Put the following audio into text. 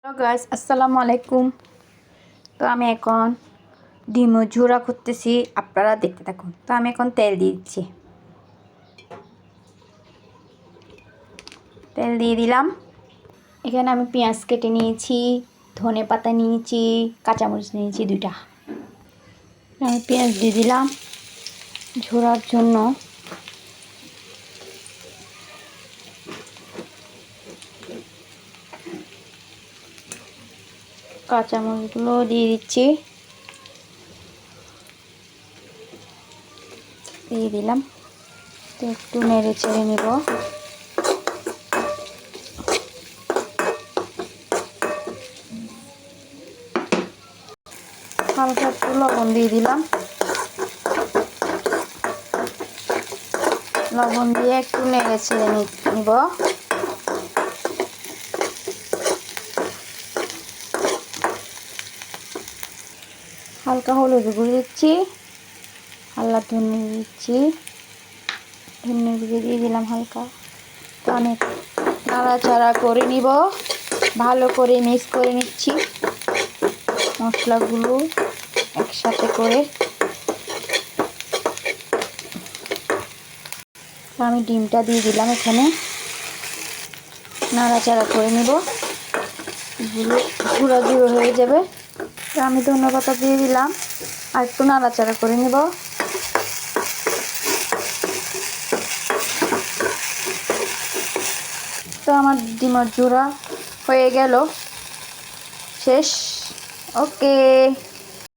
Hello guys, আসসালামু আলাইকুম। তো আমি এখন ডিম ঝুরা করতেছি, আপনারা দেখতে থাকুন। তো আমি এখন তেল দিয়ে দিচ্ছি, তেল দিয়ে দিলাম। এখানে আমি পেঁয়াজ কেটে নিয়েছি, ধনে পাতা নিয়েছি, কাঁচামরিচ নিয়েছি 2টা। আমি পেঁয়াজ দিয়ে দিলাম ঝোরার জন্য। কাঁচামরিচগুলো দিয়ে দিচ্ছি, দিয়ে দিলাম। তো একটু নেড়ে চেড়ে নিব। হালকা একটু লবণ দিয়ে দিলাম, লবণ দিয়ে একটু নেড়ে ছেড়ে নিব। হালকা হলুদ গুঁড়ো দিচ্ছি, হালকা ধনে দিচ্ছি, ধনে গুঁড়ো দিয়ে দিলাম হালকা। তো অনেক নাড়াচাড়া করে নিব, ভালো করে মিক্স করে নিচ্ছি মশলাগুলো একসাথে করে। আমি ডিমটা দিয়ে দিলাম এখানে, নাড়াচাড়া করে নিব, গুঁড়ো গুঁড়ো হয়ে যাবে। তো আমি ধনেপাতা দিয়ে দিলাম আর একটু নাড়াচাড়া করে নিব। তো আমার ডিমের ঝুরা হয়ে গেল, শেষ। ওকে।